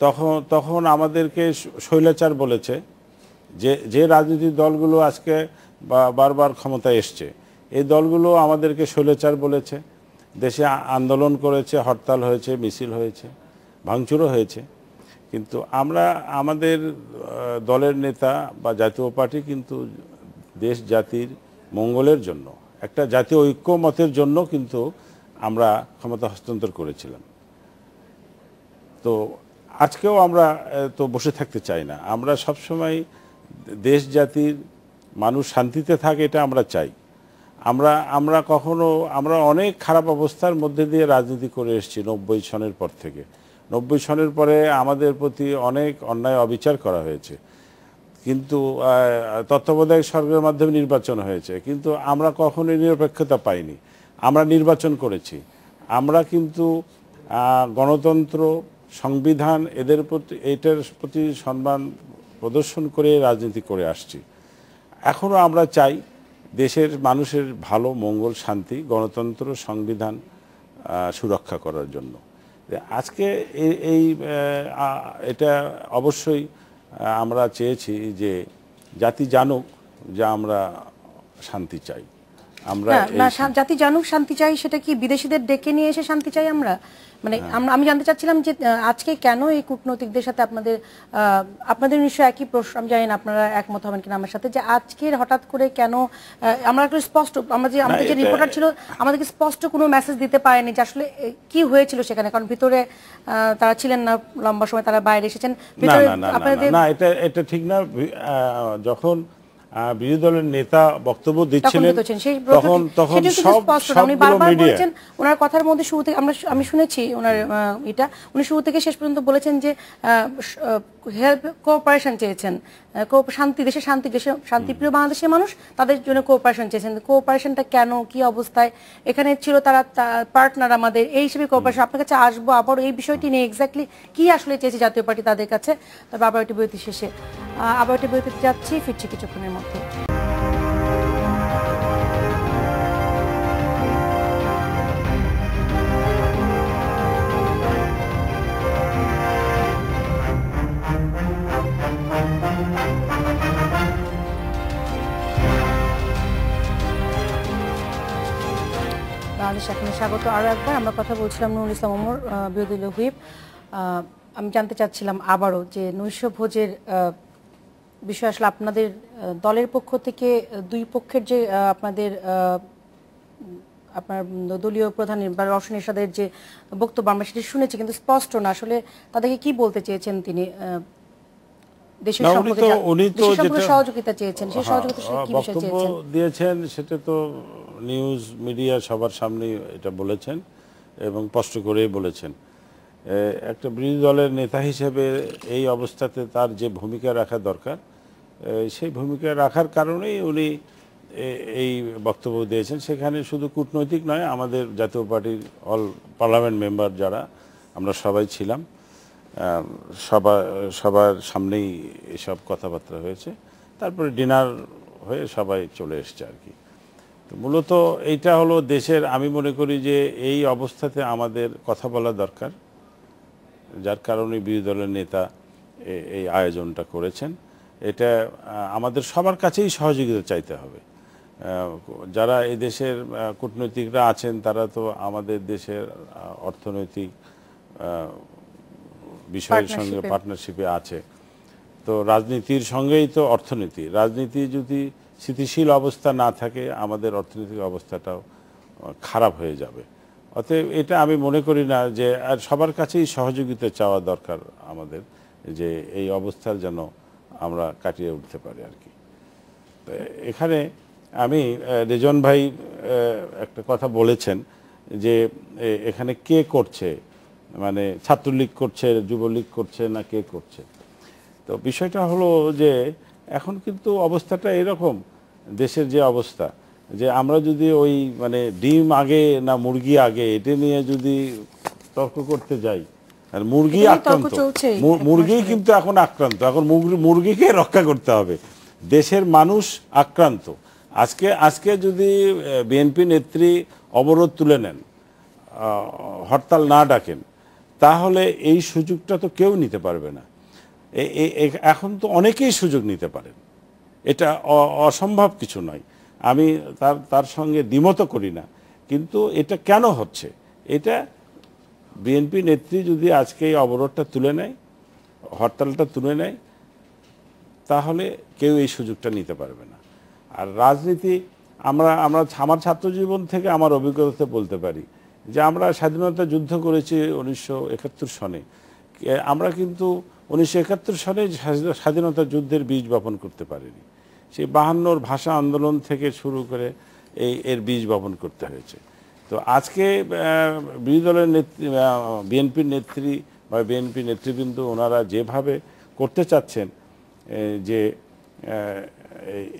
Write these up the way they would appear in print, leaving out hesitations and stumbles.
তখন তখন আমাদেরকে স্বৈরাচার বলেছে। যে যে রাজনৈতিক দলগুলো আজকে বারবার ক্ষমতায় এসছে, এই দলগুলো আমাদেরকে স্বৈরাচার বলেছে। দেশে আন্দোলন করেছে, হরতাল হয়েছে, মিছিল হয়েছে, ভাঙচুরও হয়েছে। কিন্তু আমরা আমাদের দলের নেতা বা জাতীয় পার্টি কিন্তু দেশ জাতির মঙ্গলের জন্য, একটা জাতীয় ঐক্যমতের জন্য কিন্তু আমরা ক্ষমতা হস্তান্তর করেছিলাম। তো আজকেও আমরা তো বসে থাকতে চাই না। আমরা সবসময় দেশ জাতির মানুষ শান্তিতে থাকে, এটা আমরা চাই। আমরা কখনো আমরা অনেক খারাপ অবস্থার মধ্যে দিয়ে রাজনীতি করে এসেছি 90 সনের পর থেকে। 90 সনের পরে আমাদের প্রতি অনেক অন্যায় অবিচার করা হয়েছে, কিন্তু তত্ত্বাবধায়ক সরকারের মাধ্যমে নির্বাচন হয়েছে, কিন্তু আমরা কখনোই নিরপেক্ষতা পাইনি। আমরা নির্বাচন করেছি, আমরা কিন্তু গণতন্ত্র, সংবিধান এদের প্রতি, এইটার প্রতি সম্মান প্রদর্শন করে রাজনীতি করে আসছি। এখনও আমরা চাই দেশের মানুষের ভালো, মঙ্গল, শান্তি, গণতন্ত্র, সংবিধান সুরক্ষা করার জন্য। আজকে এই এটা অবশ্যই আমরা চেয়েছি যে জাতি জানুক যে আমরা শান্তি চাই। আমরা জাতি জানুক শান্তি চাই, সেটা কি বিদেশিদের ডেকে নিয়ে এসে শান্তি চাই আমরা? মানে আমি জানতে চাচ্ছিলাম যে আজকে কেন এই কূটনৈতিকদের সাথে আপনাদের নিশ্চয়ই একই প্রশ্ন, আমি জানি না আপনারা একমত হবেন কিনা আমার সাথে, যে আজকের হঠাৎ করে কেন আমরা একটু স্পষ্ট, আমাদের যে রিপোর্টার ছিল আমাদেরকে স্পষ্ট কোনো মেসেজ দিতে পারেনি যে আসলে কি হয়েছিল সেখানে, কারণ ভিতরে তারা ছিলেন না লম্বা সময়, তারা বাইরে এসেছেন। না, এটা ঠিক না। যখন বিরোধী দলের নেতা বক্তব্য দিচ্ছিলেন তখন সবগুলো মিডিয়া, ওনার কথার মধ্যে শুরু থেকে আমি শুনেছি ওনার উনি শুরু থেকে শেষ পর্যন্ত বলেছেন যে হেল্প, কোঅপারেশন চেয়েছেন, দেশের শান্তিপ্রিয় বাংলাদেশের মানুষ, তাদের জন্য কোঅপারেশন চেয়েছেন। কোঅপারেশনটা কেন, কি অবস্থায় এখানে ছিল, তারা পার্টনার আমাদের, এই হিসেবে কোঅপারেশন। আপনার কাছে আসবো আবার এই বিষয়টি নিয়ে, এক্স্যাক্টলি কি আসলে চেয়েছে জাতীয় পার্টি তাদের কাছে। তবে আবার একটি বিরতি শেষে আবার একটি বিরতিতে যাচ্ছি, ফিরছি কিছুক্ষণের মধ্যে। সেখানে স্বাগত আরও একবার। আমরা কথা বলছিলাম নুরুল ইসলাম ওমর, বিরোধী দলীয় হুইপ। আমি জানতে চাচ্ছিলাম আবারও যে নৈশভোজের বিষয় আসলে আপনাদের দলের পক্ষ থেকে দুই পক্ষের যে আপনার দলীয় প্রধান বা রওশন এরশাদের যে বক্তব্য আমরা সেটি শুনেছি, কিন্তু স্পষ্ট না আসলে তাদেরকে কি বলতে চেয়েছেন তিনি। দেশের সম্পর্কে সহযোগিতা চেয়েছেন, সেই সহযোগিতা কি বিষয় চেয়েছেন দিয়েছেন, সেটা তো নিউজ মিডিয়া সবার সামনে এটা বলেছেন এবং স্পষ্ট করেই বলেছেন। একটা বিরোধী দলের নেতা হিসেবে এই অবস্থাতে তার যে ভূমিকা রাখা দরকার, সেই ভূমিকা রাখার কারণেই উনি এই বক্তব্য দিয়েছেন। সেখানে শুধু কূটনৈতিক নয়, আমাদের জাতীয় পার্টির অল পার্লামেন্ট মেম্বার যারা আমরা সবাই ছিলাম, সবার সামনেই এসব কথাবার্তা হয়েছে। তারপরে ডিনার হয়ে সবাই চলে এসছে আর কি। তো মূলত এইটা হলো দেশের, আমি মনে করি যে এই অবস্থাতে আমাদের কথা বলা দরকার, যার কারণে বিরোধী দলের নেতা এই আয়োজনটা করেছেন। এটা আমাদের সবার কাছেই সহযোগিতা চাইতে হবে। যারা এই দেশের কূটনৈতিকরা আছেন তারা তো আমাদের দেশের অর্থনৈতিক বিষয়ের সঙ্গে পার্টনারশিপে আছে। তো রাজনীতির সঙ্গেই তো অর্থনীতি, রাজনীতি যদি স্থিতিশীল অবস্থা না থাকে আমাদের অর্থনৈতিক অবস্থাটাও খারাপ হয়ে যাবে। অতএব এটা আমি মনে করি না যে, আর সবার কাছেই সহযোগিতা চাওয়া দরকার আমাদের, যে এই অবস্থার যেন আমরা কাটিয়ে উঠতে পারি আর কি। তো এখানে আমি রেজন ভাই একটা কথা বলেছেন যে এখানে কে করছে, মানে ছাত্রলীগ করছে, যুবলীগ করছে না কে করছে। তো বিষয়টা হলো যে এখন কিন্তু অবস্থাটা এরকম, দেশের যে অবস্থা, যে আমরা যদি ওই মানে ডিম আগে না মুরগি আগে এটা নিয়ে যদি তর্ক করতে যাই, আর মুরগি আক্রান্ত, মুরগি কিন্তু এখন আক্রান্ত, এখন মুরগিকে রক্ষা করতে হবে। দেশের মানুষ আক্রান্ত। আজকে যদি বিএনপি নেত্রী অবরোধ তুলে নেন, হরতাল না ডাকেন, তাহলে এই সুযোগটা তো কেউ নিতে পারবে না। এখন তো অনেকেই সুযোগ নিতে পারেন, এটা অসম্ভব কিছু নয়, আমি তার সঙ্গে দ্বিমত করি না। কিন্তু এটা কেন হচ্ছে? এটা বিএনপি নেত্রী যদি আজকে এই অবরোধটা তুলে নেয়, হরতালটা তুলে নেয়, তাহলে কেউ এই সুযোগটা নিতে পারবে না। আর রাজনীতি আমার ছাত্র জীবন থেকে আমার অভিজ্ঞতাতে বলতে পারি যে আমরা স্বাধীনতা যুদ্ধ করেছি 1971 সনে। আমরা কিন্তু 1971 সনে স্বাধীনতা যুদ্ধের বীজ বপন করতে পারিনি। সেই 52-র ভাষা আন্দোলন থেকে শুরু করে এর বীজ বপন করতে হয়েছে। তো আজকে বিরোধী দলের নেত্রী, বিএনপির নেত্রী বা বিএনপি নেতৃবৃন্দ ওনারা যেভাবে করতে চাচ্ছেন যে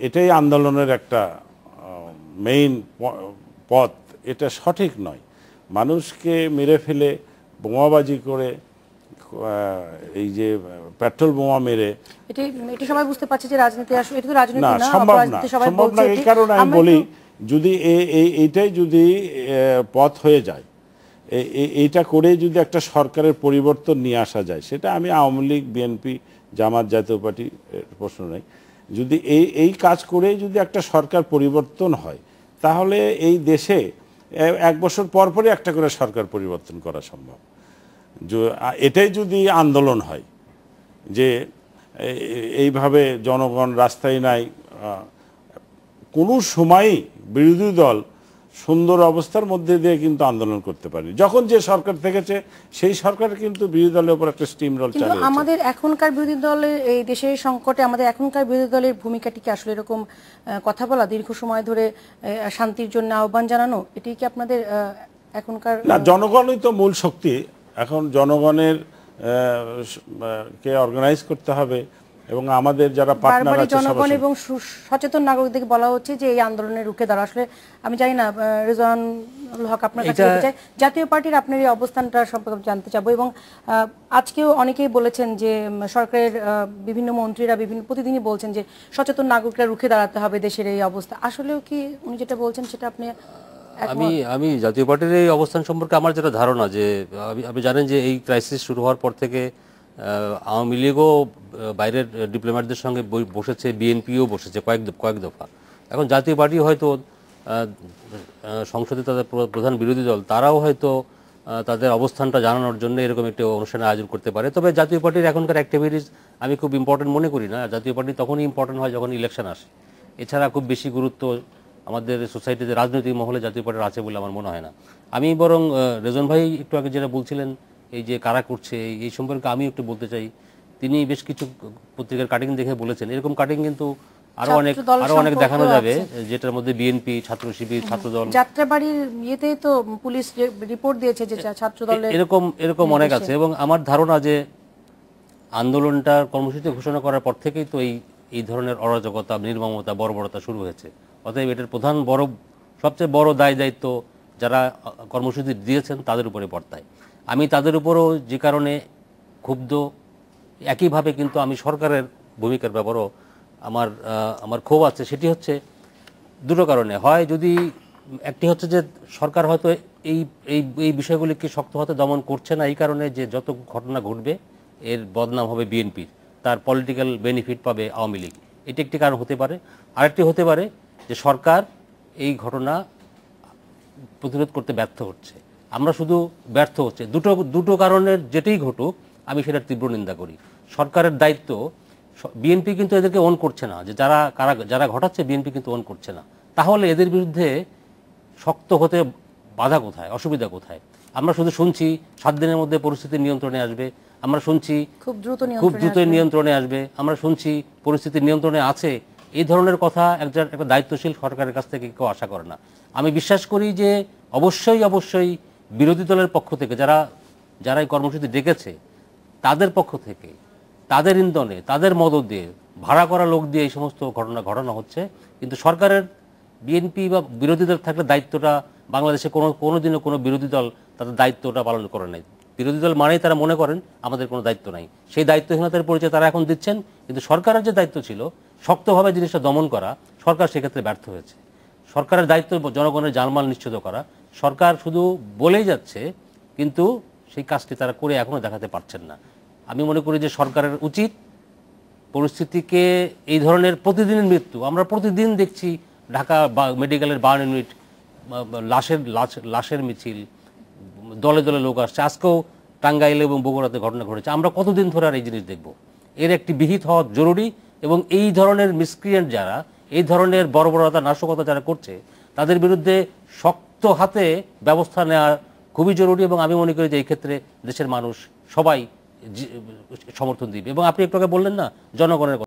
এটাই আন্দোলনের একটা মেইন পথ, এটা সঠিক নয়। মানুষকে মেরে ফেলে, বোমাবাজি করে, এই যে পেট্রোল বোমা মেরে, এটা সবাই বুঝতে পারছে যে রাজনীতি আসলে এটা তো রাজনীতি না, না, সম্ভব না। অপরাজনীতি সবাই সম্ভব না, বলছে। এই কারণে আমি বলি যদি এইটাই যদি পথ হয়ে যায়, এইটা করে যদি একটা সরকারের পরিবর্তন নিয়ে আসা যায়, সেটা আমি আওয়ামী লীগ, বিএনপি, জামাত, জাতীয় পার্টি প্রশ্ন নেই, যদি এই কাজ করে যদি একটা সরকার পরিবর্তন হয়, তাহলে এই দেশে 1 বছর পর পরই একটা করে সরকার পরিবর্তন করা সম্ভব। এটাই যদি আন্দোলন হয় যে এইভাবে জনগণ রাস্তায় নাই, কোনো সময়ই বিরোধী দল সুন্দর অবস্থার মধ্যে দিয়ে কিন্তু আন্দোলন করতে পারেনি। যখন যে সরকার থেকেছে সেই সরকার কিন্তু বিরোধী দলের উপর একটা স্টিম রোল চালিয়েছে। কিন্তু আমাদের এখনকার বিরোধী দলের এই দেশের সংকটে আমাদের এখনকার বিরোধী দলের ভূমিকাটি কি আসলে এরকম কথা বলা, দীর্ঘ সময় ধরে শান্তির জন্য আহ্বান জানানো, এটি কি আপনাদের এখনকার? না, জনগণই তো মূল শক্তি। এখন জনগণের কে অর্গানাইজ করতে হবে এবং আমাদের যারা পার্টনার আছে জনগণ এবং সচেতন নাগরিকদের বলা হচ্ছে যে এই আন্দোলনের রুখে দাঁড়া। আসলে আমি জানি না, রেজওয়ানুল হক আপনার কাছে যেতে চাই, জাতীয় পার্টির আপনার এই অবস্থানটা সম্পর্কে জানতে চাবো। এবং আজকেও অনেকেই বলেছেন যে সরকারের বিভিন্ন মন্ত্রীরা প্রতিদিনই বলছেন যে সচেতন নাগরিকরা রুখে দাঁড়াতে হবে দেশের এই অবস্থা। আসলেও কি উনি যেটা বলছেন সেটা আপনি? আমি জাতীয় পার্টির এই অবস্থান সম্পর্কে আমার যেটা ধারণা, যে আপনি জানেন যে এই ক্রাইসিস শুরু হওয়ার পর থেকে আওয়ামী লীগও বাইরের ডিপ্লোম্যাটদের সঙ্গে বসেছে, বিএনপিও বসেছে কয়েক দফা। এখন জাতীয় পার্টি হয়তো সংসদে তাদের প্রধান বিরোধী দল, তারাও হয়তো তাদের অবস্থানটা জানানোর জন্য এরকম একটা অনুষ্ঠানের আয়োজন করতে পারে। তবে জাতীয় পার্টির এখনকার অ্যাক্টিভিটিস আমি খুব ইম্পর্টেন্ট মনে করি না। জাতীয় পার্টি তখনই ইম্পর্টেন্ট হয় যখন ইলেকশন আসে। এছাড়া খুব বেশি গুরুত্ব আমাদের সোসাইটিতে রাজনৈতিক মহলে জাতীয় পার্টির আছে বলে আমার মনে হয় না। আমি বরং রেজন ভাই একটু আগে যেটা বলছিলেন এই যে কারা করছে এই সম্পর্কে আমি একটু বলতে চাই। তিনি বেশ কিছু পত্রিকার কাটিং দেখে বলেছেন, এরকম কাটিং কিন্তু আরো অনেক দেখানো যাবে, যেটার মধ্যে বিএনপি, ছাত্র শিবির, ছাত্রদল, যাত্রাবাড়ির ইয়েতেই তো পুলিশ রিপোর্ট দিয়েছে যে ছাত্রদলের এরকম অনেক আছে। এবং আমার ধারণা যে আন্দোলনটার কর্মসূচি ঘোষণা করার পর থেকেই তো এই ধরনের অরাজকতা, নির্মমতা, বর্বরতা শুরু হয়েছে। অতএব এটার সবচেয়ে বড় দায়িত্ব যারা কর্মসূচি দিয়েছেন তাদের উপরে বর্তায়। আমি তাদের উপরও যে কারণে ক্ষুব্ধ, একইভাবে কিন্তু আমি সরকারের ভূমিকার ব্যাপারেও আমার ক্ষোভ আছে। সেটি হচ্ছে দুটো কারণে। হয় যদি একটি হচ্ছে যে সরকার হয়তো এই বিষয়গুলিকে শক্ত হাতে দমন করছে না, এই কারণে যে যত ঘটনা ঘটবে এর বদনাম হবে বিএনপির, তার পলিটিক্যাল বেনিফিট পাবে আওয়ামী লীগ, এটি একটি কারণ হতে পারে। আরেকটি হতে পারে যে সরকার এই ঘটনা প্রতিরোধ করতে ব্যর্থ হচ্ছে। আমরা শুধু ব্যর্থ হচ্ছে, দুটো কারণের যেটাই ঘটুক আমি সেটার তীব্র নিন্দা করি। সরকারের দায়িত্ব, বিএনপি কিন্তু এদেরকে অন করছে না, যে যারা ঘটাচ্ছে বিএনপি কিন্তু অন করছে না। তাহলে এদের বিরুদ্ধে শক্ত হতে বাধা কোথায়, অসুবিধা কোথায়? আমরা শুধু শুনছি 7 দিনের মধ্যে পরিস্থিতি নিয়ন্ত্রণে আসবে, আমরা শুনছি খুব দ্রুত নিয়ন্ত্রণে আসবে, আমরা শুনছি পরিস্থিতি নিয়ন্ত্রণে আছে। এই ধরনের কথা একটা দায়িত্বশীল সরকারের কাছ থেকে কেউ আশা করে না। আমি বিশ্বাস করি যে অবশ্যই বিরোধী দলের পক্ষ থেকে যারা এই কর্মসূচি ডেকেছে তাদের পক্ষ থেকে, তাদের ইন্ধনে, তাদের মদত দিয়ে, ভাড়া করা লোক দিয়ে এই সমস্ত ঘটনা ঘটানো হচ্ছে। কিন্তু সরকারের, বিএনপি বা বিরোধী দল থাকলে দায়িত্বটা, বাংলাদেশে কোনোদিনও কোনো বিরোধী দল তাদের দায়িত্বটা পালন করে নাই। বিরোধী দল মানেই তারা মনে করেন আমাদের কোনো দায়িত্ব নাই। সেই দায়িত্বহীনতার পরিচয় তারা এখন দিচ্ছেন। কিন্তু সরকারের যে দায়িত্ব ছিল শক্তভাবে জিনিসটা দমন করা, সরকার সেক্ষেত্রে ব্যর্থ হয়েছে। সরকারের দায়িত্ব জনগণের জানমাল নিশ্চিত করা। সরকার শুধু বলেই যাচ্ছে, কিন্তু সেই কাজটি তারা করে এখনো দেখাতে পারছেন না। আমি মনে করি যে সরকারের উচিত পরিস্থিতিকে, এই ধরনের প্রতিদিনের মৃত্যু আমরা প্রতিদিন দেখছি, ঢাকা মেডিকেলের বার্ন ইউনিট, লাশের মিছিল, দলে দলে লোক আসছে, আজকেও টাঙ্গাইল এবং বগুড়াতে ঘটনা ঘটেছে। আমরা কতদিন ধরে আর এই জিনিস দেখব? এর একটি বিহিত হওয়া জরুরি, এবং এই ধরনের মিসক্রিয়েন্ট যারা, এই ধরনের বর্বরতা নাশকতা যারা করছে, তাদের বিরুদ্ধে শক্ত হাতে ব্যবস্থা নেওয়া খুবই জরুরি। এবং আমি মনে করি যে এই ক্ষেত্রে দেশের মানুষ সবাই সমর্থন দিবে। এবং আপনি একটু আগে বললেন না জনগণের কথা,